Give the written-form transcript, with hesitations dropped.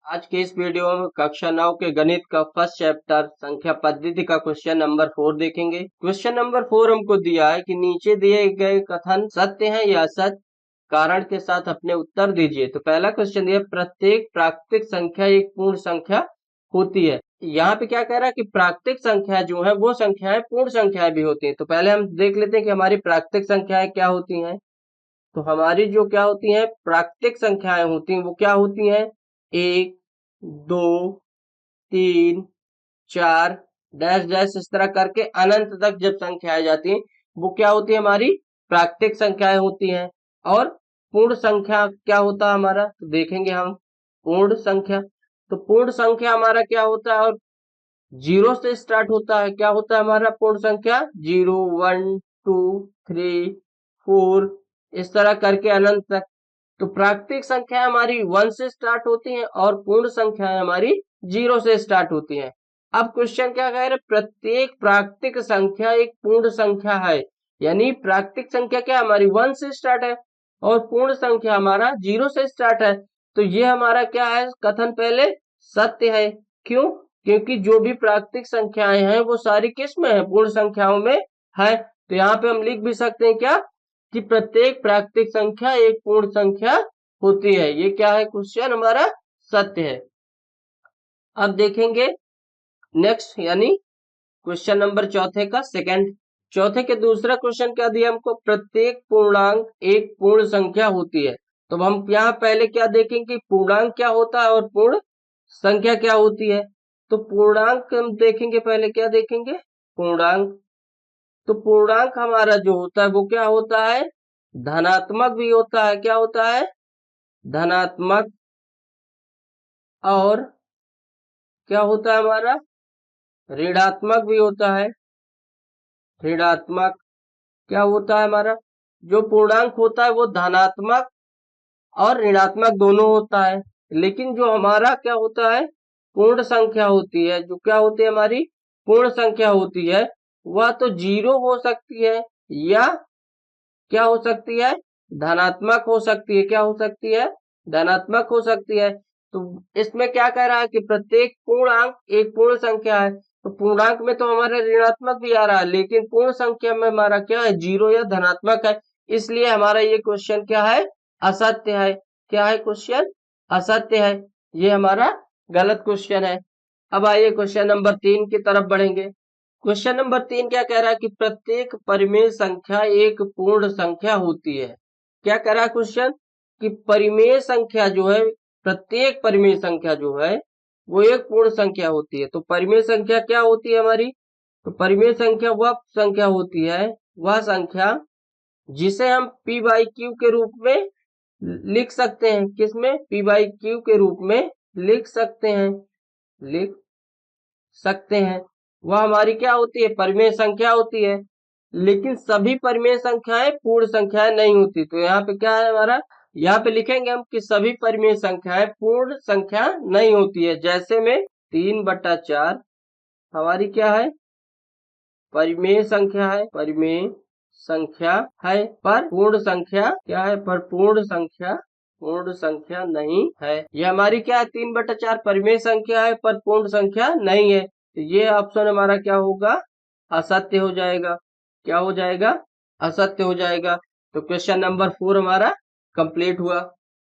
आज के इस वीडियो में कक्षा 9 के गणित का फर्स्ट चैप्टर संख्या पद्धति का क्वेश्चन नंबर 4 देखेंगे। क्वेश्चन नंबर 4 हमको दिया है कि नीचे दिए गए कथन सत्य है या असत्य, कारण के साथ अपने उत्तर दीजिए। तो पहला क्वेश्चन दिया, प्रत्येक प्राकृतिक संख्या एक पूर्ण संख्या होती है। यहाँ पे क्या कह रहा है कि प्राकृतिक संख्या जो है वो संख्याएं पूर्ण संख्याएं भी होती है। तो पहले हम देख लेते हैं कि हमारी प्राकृतिक संख्याएं क्या होती हैं। तो हमारी जो क्या होती हैं प्राकृतिक संख्याएं होती हैं वो क्या होती हैं, 1 2 3 4 डैश डैश इस तरह करके अनंत तक जब संख्या आ जाती है वो क्या होती है, हमारी प्राकृतिक संख्याएं होती हैं। और पूर्ण संख्या क्या होता है हमारा, तो देखेंगे हम पूर्ण संख्या। तो पूर्ण संख्या हमारा क्या होता है, और जीरो से स्टार्ट होता है। क्या होता है हमारा पूर्ण संख्या, 0 1 2 3 4 इस तरह करके अनंत तक। तो प्राकृतिक संख्या हमारी 1 से स्टार्ट होती हैं और पूर्ण संख्याएं हमारी 0 से स्टार्ट होती हैं। अब क्वेश्चन क्या कह रहे हैं, प्रत्येक प्राकृतिक संख्या एक पूर्ण संख्या है। यानी प्राकृतिक संख्या क्या हमारी 1 से स्टार्ट है और पूर्ण संख्या हमारा 0 से स्टार्ट है। तो ये हमारा क्या है, कथन पहले सत्य है। क्यों, क्योंकि जो भी प्राकृतिक संख्याएं हैं वो सारी किस में है, पूर्ण संख्याओं में है। तो यहाँ पे हम लिख भी सकते हैं क्या, कि प्रत्येक प्राकृतिक संख्या एक पूर्ण संख्या होती है। ये क्या है, क्वेश्चन हमारा सत्य है। अब देखेंगे नेक्स्ट, यानी क्वेश्चन नंबर चौथे का सेकंड। चौथे के दूसरा क्वेश्चन क्या दिया हमको, प्रत्येक पूर्णांक एक पूर्ण संख्या होती है। तो हम यहाँ पहले क्या देखेंगे कि पूर्णांक क्या होता है और पूर्ण संख्या क्या होती है। तो पूर्णांक हम देखेंगे, पहले क्या देखेंगे, पूर्णांक। तो पूर्णांक हमारा जो होता है वो क्या होता है, धनात्मक भी होता है। क्या होता है, धनात्मक। और क्या होता है हमारा, ऋणात्मक भी होता है। ऋणात्मक क्या होता है हमारा, जो पूर्णांक होता है वो धनात्मक और ऋणात्मक दोनों होता है। लेकिन जो हमारा क्या होता है, पूर्ण संख्या होती है, जो क्या होती है हमारी पूर्ण संख्या होती है, वह तो 0 हो सकती है या क्या हो सकती है, धनात्मक हो सकती है। क्या हो सकती है, धनात्मक हो सकती है। तो इसमें क्या कह रहा है कि प्रत्येक पूर्णांक एक पूर्ण संख्या है। तो पूर्णांक में तो हमारा ऋणात्मक भी आ रहा है, लेकिन पूर्ण संख्या में हमारा क्या है, 0 या धनात्मक है। इसलिए हमारा ये क्वेश्चन क्या है, असत्य है। क्या है क्वेश्चन, असत्य है। ये हमारा गलत क्वेश्चन है। अब आइए क्वेश्चन नंबर 3 की तरफ बढ़ेंगे। क्वेश्चन नंबर 3 क्या कह रहा है कि प्रत्येक परिमेय संख्या एक पूर्ण संख्या होती है। क्या कह रहा है क्वेश्चन, कि परिमेय संख्या जो है, प्रत्येक परिमेय संख्या जो है वो एक पूर्ण संख्या होती है। तो परिमेय संख्या क्या होती है हमारी, तो परिमेय संख्या वह संख्या होती है, वह संख्या जिसे हम p बाई क्यू के रूप में लिख सकते हैं। किसमें, p बाई क्यू के रूप में लिख सकते हैं, लिख सकते हैं। वह हमारी क्या होती है, परिमेय संख्या होती है। लेकिन सभी परिमेय संख्याएं पूर्ण संख्याएं नहीं होती। तो यहाँ पे क्या है हमारा, यहाँ पे लिखेंगे हम कि सभी परिमेय संख्याएं पूर्ण संख्या नहीं होती है। जैसे में 3/4 हमारी क्या है, परिमेय संख्या है, परिमेय संख्या है, पर पूर्ण संख्या क्या है, पर पूर्ण संख्या नहीं है। ये हमारी क्या है, 3/4 परिमेय संख्या है पर पूर्ण संख्या नहीं है। तो ये ऑप्शन हमारा क्या होगा, असत्य हो जाएगा। क्या हो जाएगा, असत्य हो जाएगा। तो क्वेश्चन नंबर 4 हमारा कंप्लीट हुआ।